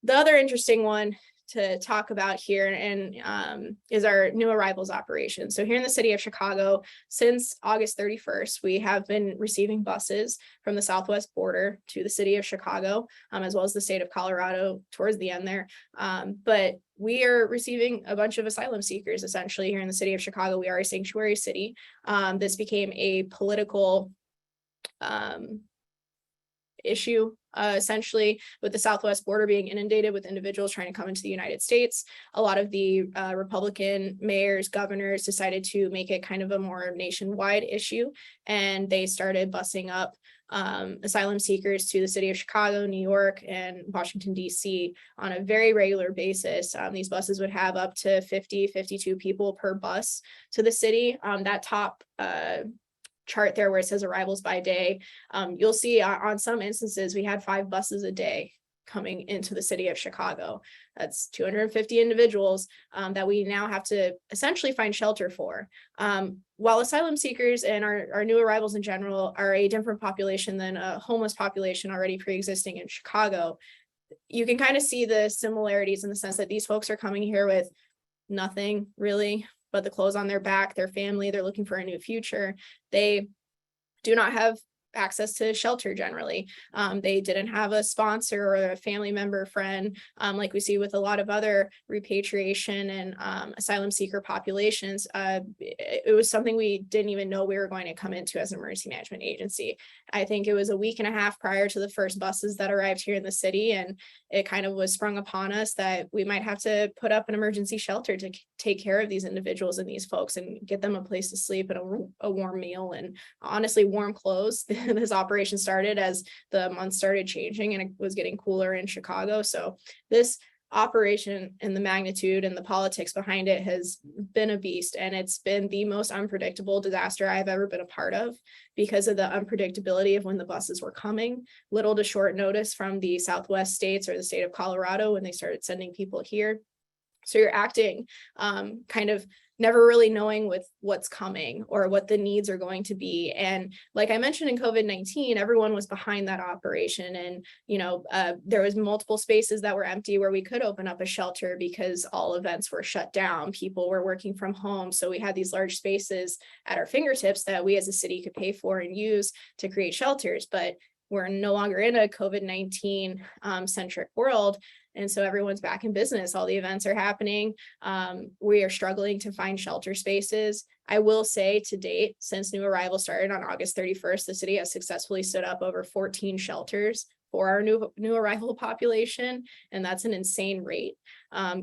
The other interesting one to talk about here and is our new arrivals operation. So here in the city of Chicago, since August 31st, we have been receiving buses from the southwest border to the city of Chicago, as well as the state of Colorado towards the end there. But we are receiving a bunch of asylum seekers essentially here in the city of Chicago. We are a sanctuary city. This became a political issue, essentially, with the southwest border being inundated with individuals trying to come into the United States. A lot of the Republican mayors, governors decided to make it kind of a more nationwide issue, and they started busing up asylum seekers to the city of Chicago, New York, and Washington, D.C. on a very regular basis. These buses would have up to 50, 52 people per bus to the city. That top chart there where it says arrivals by day, you'll see on some instances we had 5 buses a day coming into the city of Chicago. That's 250 individuals that we now have to essentially find shelter for. While asylum seekers and our new arrivals in general are a different population than a homeless population already pre-existing in Chicago, you can kind of see the similarities in the sense that these folks are coming here with nothing really but the clothes on their back, their family, they're looking for a new future. They do not have access to shelter generally. They didn't have a sponsor or a family member, friend, like we see with a lot of other repatriation and asylum seeker populations. It was something we didn't even know we were going to come into as an emergency management agency. I think it was a week and a half prior to the first buses that arrived here in the city, and it kind of was sprung upon us that we might have to put up an emergency shelter to take care of these individuals and these folks and get them a place to sleep and a warm meal and honestly warm clothes. This operation started as the months started changing and it was getting cooler in Chicago. So this operation and the magnitude and the politics behind it has been a beast, and it's been the most unpredictable disaster I've ever been a part of because of the unpredictability of when the buses were coming, little to short notice from the Southwest states or the state of Colorado when they started sending people here. So you're acting kind of never really knowing with what's coming or what the needs are going to be. And like I mentioned in COVID-19, everyone was behind that operation. And, there was multiple spaces that were empty where we could open up a shelter because all events were shut down. People were working from home. So we had these large spaces at our fingertips that we as a city could pay for and use to create shelters. But we're no longer in a COVID-19 centric world. And so everyone's back in business. All the events are happening. We are struggling to find shelter spaces. I will say to date, since new arrival started on August 31st, the city has successfully stood up over 14 shelters for our new arrival population. And that's an insane rate,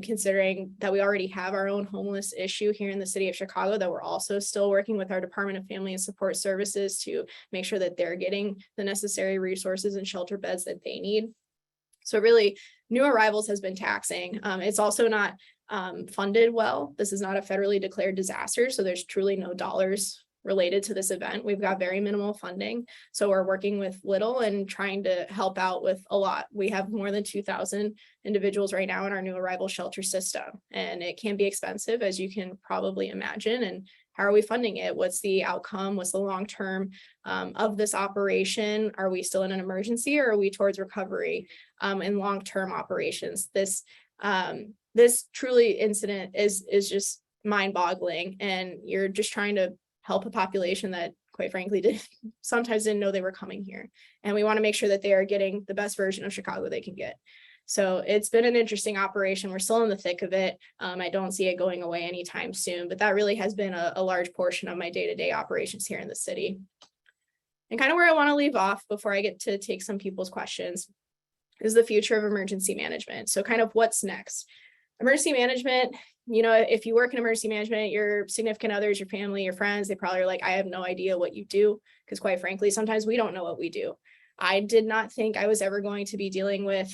considering that we already have our own homeless issue here in the city of Chicago, that we're also still working with our Department of Family and Support Services to make sure that they're getting the necessary resources and shelter beds that they need. So really, new arrivals has been taxing. It's also not funded well. This is not a federally declared disaster, so there's truly no dollars related to this event. We've got very minimal funding, so we're working with little and trying to help out with a lot. We have more than 2,000 individuals right now in our new arrival shelter system, and it can be expensive, as you can probably imagine. And how are we funding it? What's the outcome? What's the long term of this operation? Are we still in an emergency, or are we towards recovery and long term operations? This truly incident is just mind boggling, and you're just trying to help a population that, quite frankly, sometimes didn't know they were coming here. And we want to make sure that they are getting the best version of Chicago they can get. So it's been an interesting operation. We're still in the thick of it. I don't see it going away anytime soon, but that really has been a large portion of my day-to-day operations here in the city. And kind of where I want to leave off before I get to take some people's questions is the future of emergency management. So kind of what's next? Emergency management, if you work in emergency management, your significant others, your family, your friends, they probably are like, I have no idea what you do, because quite frankly, sometimes we don't know what we do. I did not think I was ever going to be dealing with,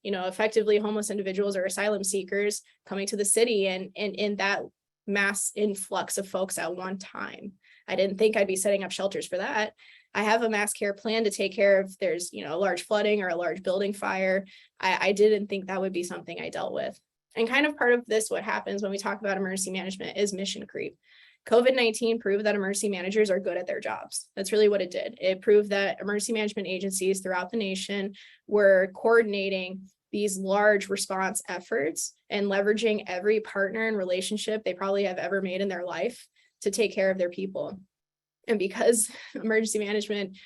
effectively homeless individuals or asylum seekers coming to the city and in that mass influx of folks at one time. I didn't think I'd be setting up shelters for that. I have a mass care plan to take care of there's, a large flooding or a large building fire. I didn't think that would be something I dealt with. And kind of part of this, what happens when we talk about emergency management is mission creep. COVID-19 proved that emergency managers are good at their jobs. That's really what it did. It proved that emergency management agencies throughout the nation were coordinating these large response efforts and leveraging every partner and relationship they probably have ever made in their life to take care of their people. And because emergency management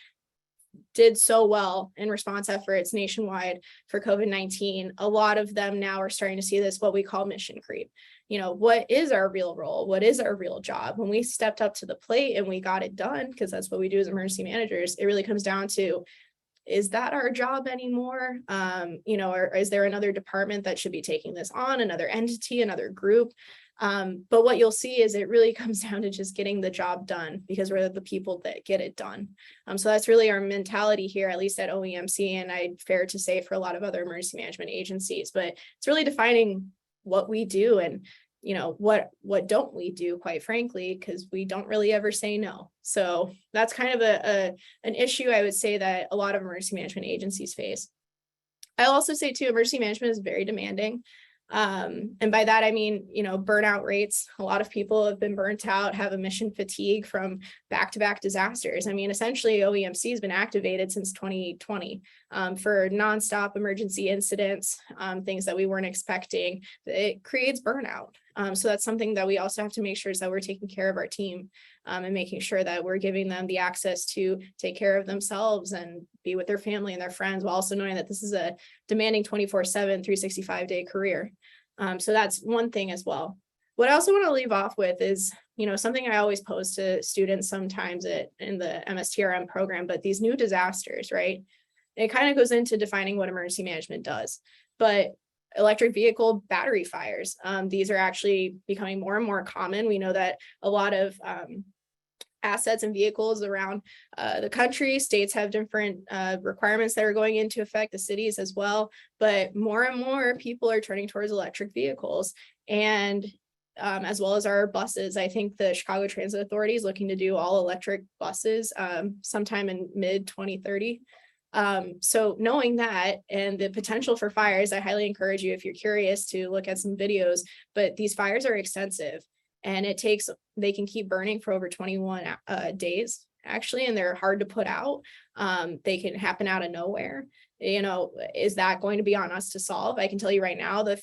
did so well in response efforts nationwide for COVID-19, a lot of them now are starting to see this, what we call mission creep. What is our real role? What is our real job? When we stepped up to the plate and we got it done, because that's what we do as emergency managers, it really comes down to, is that our job anymore? Or is there another department that should be taking this on, another entity, another group? But what you'll see is it really comes down to just getting the job done, because we're the people that get it done. So that's really our mentality here, at least at OEMC, and I'd fair to say for a lot of other emergency management agencies. But it's really defining what we do and what don't we do, quite frankly, because we don't really ever say no. So that's kind of an issue I would say that a lot of emergency management agencies face. I'll also say too, emergency management is very demanding. And by that, I mean, burnout rates. A lot of people have been burnt out, have emission fatigue from back-to-back disasters. I mean, essentially, OEMC has been activated since 2020 for nonstop emergency incidents, things that we weren't expecting. It creates burnout. So that's something that we also have to make sure is that we're taking care of our team and making sure that we're giving them the access to take care of themselves and be with their family and their friends, while also knowing that this is a demanding 24/7, 365-day career. So that's one thing as well. What I also want to leave off with is, something I always pose to students sometimes in the MSTRM program, but these new disasters, right? It kind of goes into defining what emergency management does. But electric vehicle battery fires, these are actually becoming more and more common. We know that a lot of assets and vehicles around the country, states have different requirements that are going into effect, the cities as well, but more and more people are turning towards electric vehicles, and as well as our buses. I think the Chicago Transit Authority is looking to do all electric buses sometime in mid-2030. So knowing that and the potential for fires, I highly encourage you, if you're curious, to look at some videos. But these fires are extensive, and they can keep burning for over 21 days actually, and they're hard to put out. They can happen out of nowhere. Is that going to be on us to solve? I can tell you right now, the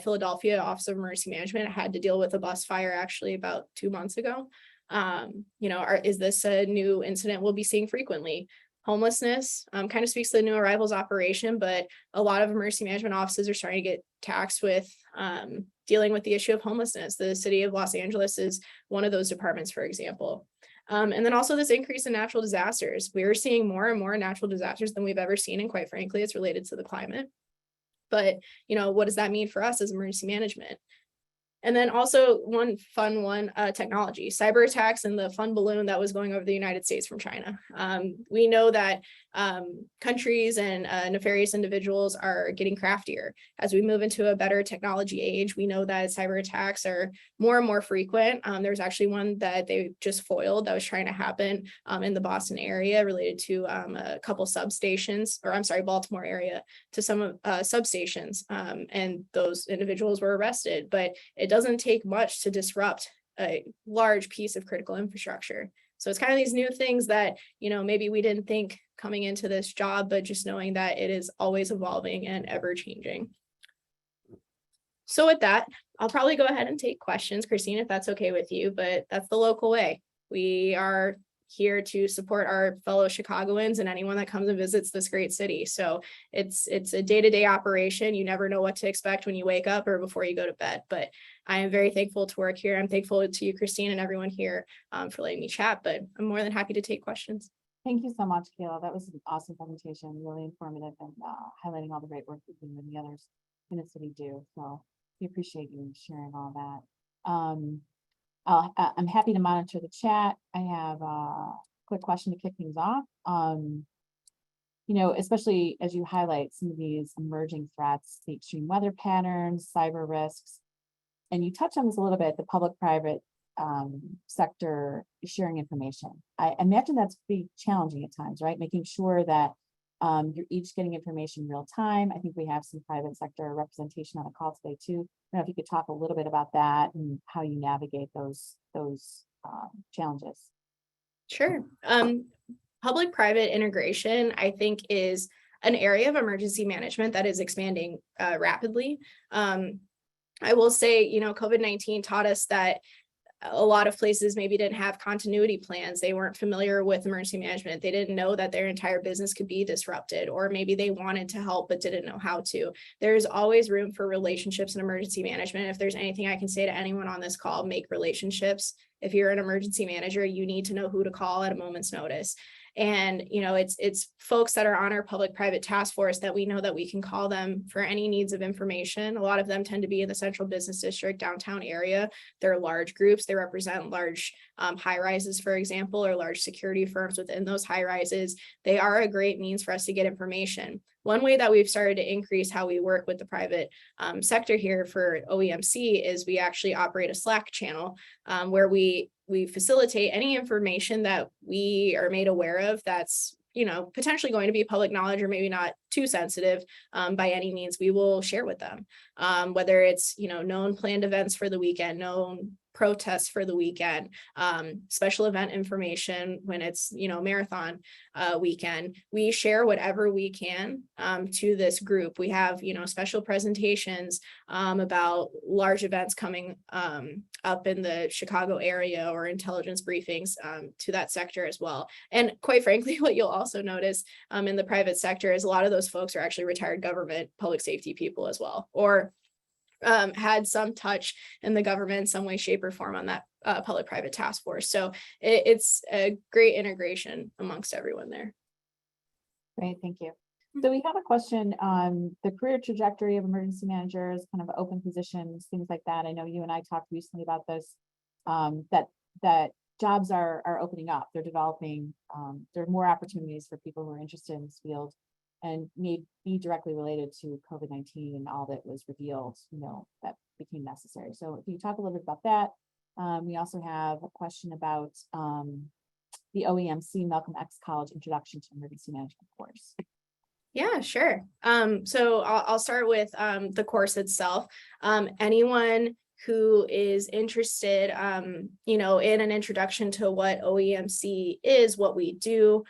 Philadelphia Office of Emergency Management had to deal with a bus fire actually about 2 months ago. Is this a new incident we'll be seeing frequently? Homelessness kind of speaks to the new arrivals operation, but a lot of emergency management offices are starting to get taxed with dealing with the issue of homelessness. The city of Los Angeles is one of those departments, for example. And then also this increase in natural disasters. We're seeing more and more natural disasters than we've ever seen, and quite frankly, it's related to the climate. But, what does that mean for us as emergency management? And then also one fun one, technology, cyber attacks, and the fun balloon that was going over the United States from China. We know that countries and nefarious individuals are getting craftier. As we move into a better technology age, we know that cyber attacks are more and more frequent. There's actually one that they just foiled that was trying to happen in the Boston area related to a couple substations, or I'm sorry, Baltimore area, to some substations, and those individuals were arrested. But it doesn't take much to disrupt a large piece of critical infrastructure. So it's kind of these new things that, maybe we didn't think coming into this job, but just knowing that it is always evolving and ever changing. So with that, I'll probably go ahead and take questions, Christine, if that's okay with you, but that's the local way. We are here to support our fellow Chicagoans and anyone that comes and visits this great city. So it's a day-to-day operation. You never know what to expect when you wake up or before you go to bed, but I am very thankful to work here. I'm thankful to you, Christine, and everyone here for letting me chat, but I'm more than happy to take questions. Thank you so much, Kaila. That was an awesome presentation, really informative, and highlighting all the great work that you and the others in the city do. So we appreciate you sharing all that. I'm happy to monitor the chat. I have a quick question to kick things off. Especially as you highlight some of these emerging threats, the extreme weather patterns, cyber risks, and you touched on this a little bit, the public-private sector sharing information. I imagine that's pretty challenging at times, right? Making sure that you're each getting information real time. I think we have some private sector representation on the call today too. I don't know if you could talk a little bit about that and how you navigate those challenges. Sure. Public-private integration, I think, is an area of emergency management that is expanding rapidly. I will say, COVID-19 taught us that a lot of places maybe didn't have continuity plans. They weren't familiar with emergency management. They didn't know that their entire business could be disrupted, or maybe they wanted to help but didn't know how to. There's always room for relationships in emergency management. If there's anything I can say to anyone on this call, make relationships. If you're an emergency manager, you need to know who to call at a moment's notice. And, it's folks that are on our public-private task force that we know that we can call them for any needs of information. A lot of them tend to be in the central business district, downtown area. They're large groups. They represent large high rises, for example, or large security firms within those high rises. They are a great means for us to get information. One way that we've started to increase how we work with the private sector here for OEMC is we actually operate a Slack channel where we facilitate any information that we are made aware of that's potentially going to be public knowledge or maybe not too sensitive by any means. We will share with them, whether it's known planned events for the weekend, known protests for the weekend, special event information when it's marathon weekend. We share whatever we can to this group. We have special presentations about large events coming up in the Chicago area, or intelligence briefings to that sector as well. And quite frankly, what you'll also notice in the private sector is a lot of those folks are actually retired government public safety people as well, or had some touch in the government in some way, shape, or form on that public-private task force. So it's a great integration amongst everyone there. Great, thank you. So we have a question on the career trajectory of emergency managers, kind of open positions, things like that. I know you and I talked recently about this, that jobs are opening up, they're developing, there are more opportunities for people who are interested in this field, and may be directly related to COVID-19 and all that was revealed, that became necessary. So if you talk a little bit about that. We also have a question about the OEMC Malcolm X College Introduction to Emergency Management course. Yeah, sure. So I'll start with the course itself. Anyone who is interested, in an introduction to what OEMC is, what we do.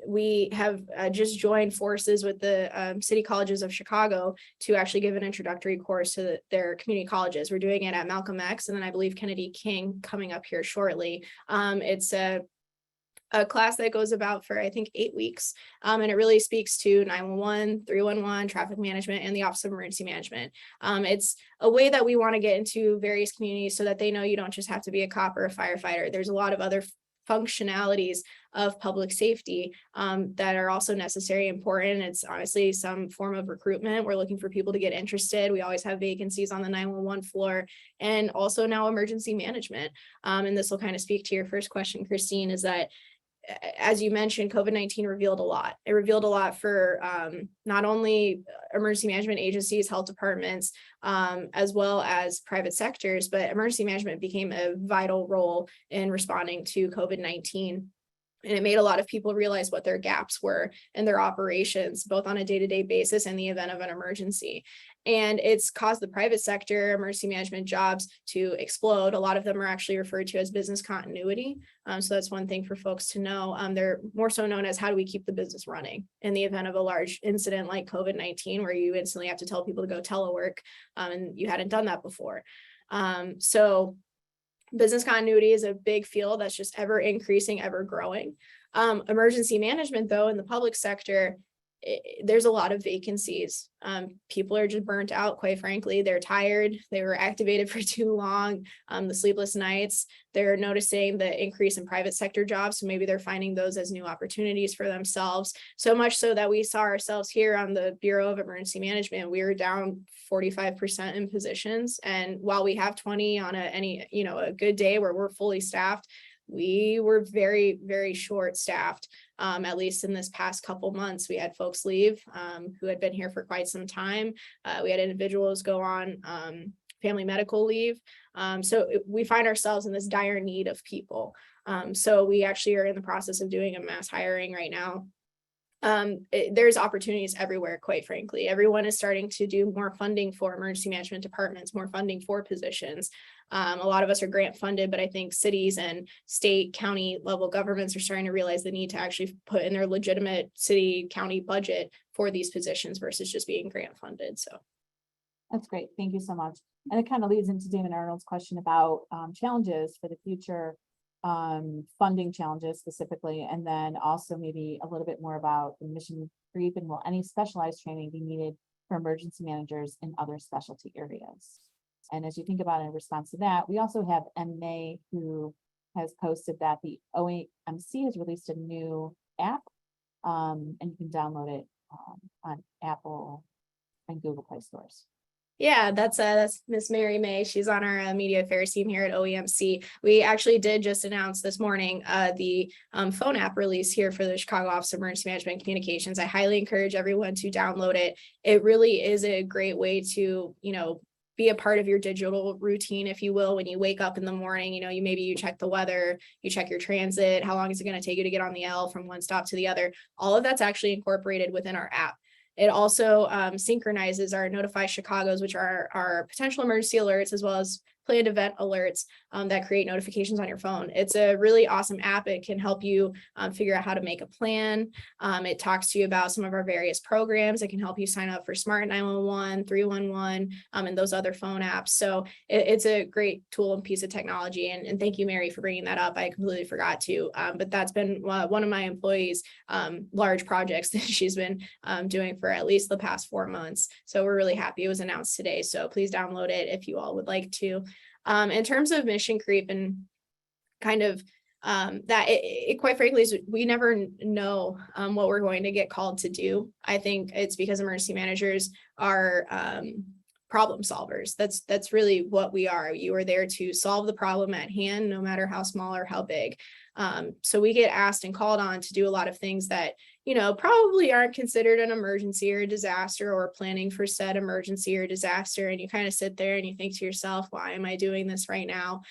We have just joined forces with the City Colleges of Chicago to actually give an introductory course to their community colleges. We're doing it at Malcolm X, and then I believe Kennedy King coming up here shortly. It's a class that goes about for, I think, 8 weeks. And it really speaks to 911, 311, traffic management, and the Office of Emergency Management. It's a way that we want to get into various communities so that they know you don't just have to be a cop or a firefighter. There's a lot of other functionalities of public safety that are also necessary, important. It's honestly some form of recruitment. We're looking for people to get interested. We always have vacancies on the 911 floor, and also now emergency management. And this will kind of speak to your first question, Christine, is that as you mentioned, COVID-19 revealed a lot. It revealed a lot for not only emergency management agencies, health departments, as well as private sectors, but emergency management became a vital role in responding to COVID-19. And it made a lot of people realize what their gaps were in their operations, both on a day-to-day basis and the event of an emergency. And it's caused the private sector emergency management jobs to explode. A lot of them are actually referred to as business continuity. So that's one thing for folks to know. They're more so known as how do we keep the business running in the event of a large incident like COVID-19, where you instantly have to tell people to go telework, and you hadn't done that before. So business continuity is a big field that's just ever increasing, ever growing. Emergency management, though, in the public sector, there's a lot of vacancies. People are just burnt out, quite frankly. They're tired. They were activated for too long. The sleepless nights, they're noticing the increase in private sector jobs. So maybe they're finding those as new opportunities for themselves. So much so that we saw ourselves here on the Bureau of Emergency Management, we were down 45% in positions. And while we have 20 on a good day where we're fully staffed, we were very, very short staffed. At least in this past couple months, we had folks leave who had been here for quite some time. We had individuals go on family medical leave. So we find ourselves in this dire need of people. So we actually are in the process of doing a mass hiring right now there's opportunities everywhere, quite frankly. Everyone is starting to do more funding for emergency management departments, more funding for positions. A lot of us are grant funded, but I think cities and state, county level governments are starting to realize the need to actually put in their legitimate city, county budget for these positions versus just being grant funded. So That's great. Thank you so much. And it kind of leads into Damon Arnold's question about challenges for the future, funding challenges specifically, and then also maybe a little bit more about the mission creep and will any specialized training be needed for emergency managers in other specialty areas? And as you think about it in response to that, we also have MA who has posted that the OEMC has released a new app, and you can download it on Apple and Google Play stores. yeah, that's Miss Mary May. She's on our media affairs team here at OEMC. We actually did just announce this morning the phone app release here for the Chicago Office of Emergency Management and Communications. I highly encourage everyone to download it. It really is a great way to, be a part of your digital routine, if you will. When you wake up in the morning, you check the weather, you check your transit, how long is it going to take you to get on the L from one stop to the other. All of that's actually incorporated within our app. It also synchronizes our Notify Chicago's, which are our potential emergency alerts, as well as planned event alerts that create notifications on your phone. It's a really awesome app. It can help you figure out how to make a plan. It talks to you about some of our various programs. It can help you sign up for Smart 911, 311, and those other phone apps. So it's a great tool and piece of technology. And thank you, Mary, for bringing that up. I completely forgot to, but that's been one of my employees' large projects that she's been doing for at least the past 4 months. So we're really happy it was announced today. So please download it if you all would like to. In terms of mission creep and kind of that it quite frankly is we never know what we're going to get called to do. I think it's because emergency managers are problem solvers. That's really what we are. You are there to solve the problem at hand, no matter how small or how big. So we get asked and called on to do a lot of things that, probably aren't considered an emergency or a disaster or planning for said emergency or disaster. And you kind of sit there and you think to yourself, why am I doing this right now?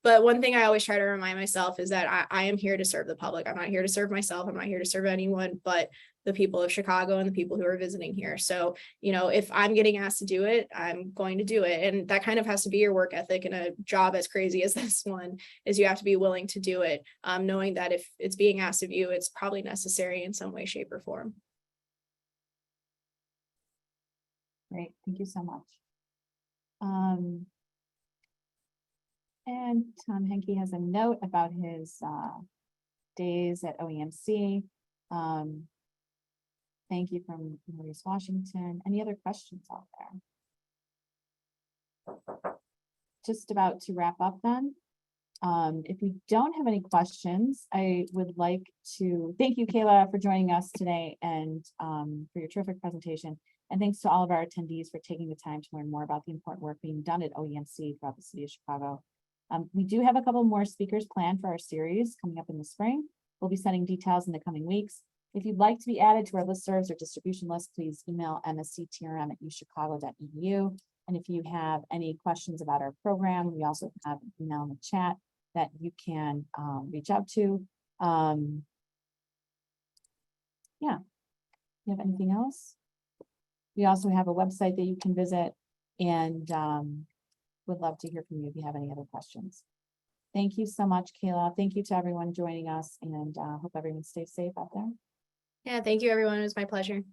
But one thing I always try to remind myself is that I am here to serve the public. I'm not here to serve myself. I'm not here to serve anyone but the people of Chicago and the people who are visiting here. So, if I'm getting asked to do it, I'm going to do it. And that kind of has to be your work ethic in a job as crazy as this one is. You have to be willing to do it, knowing that if it's being asked of you, it's probably necessary in some way, shape, or form. Great, thank you so much. And Tom Henke has a note about his days at OEMC. Thank you from Maurice Washington. Any other questions out there? Just about to wrap up then. If we don't have any questions, I would like to thank you, Kaila, for joining us today and for your terrific presentation. And thanks to all of our attendees for taking the time to learn more about the important work being done at OEMC throughout the city of Chicago. We do have a couple more speakers planned for our series coming up in the spring. We'll be sending details in the coming weeks. If you'd like to be added to our listservs or distribution list, please email msctrm@uchicago.edu. And if you have any questions about our program, we also have an email in the chat that you can reach out to. Yeah. You have anything else? We also have a website that you can visit, and would love to hear from you if you have any other questions. Thank you so much, Kaila. Thank you to everyone joining us, and hope everyone stays safe out there. Yeah, thank you, everyone. It was my pleasure.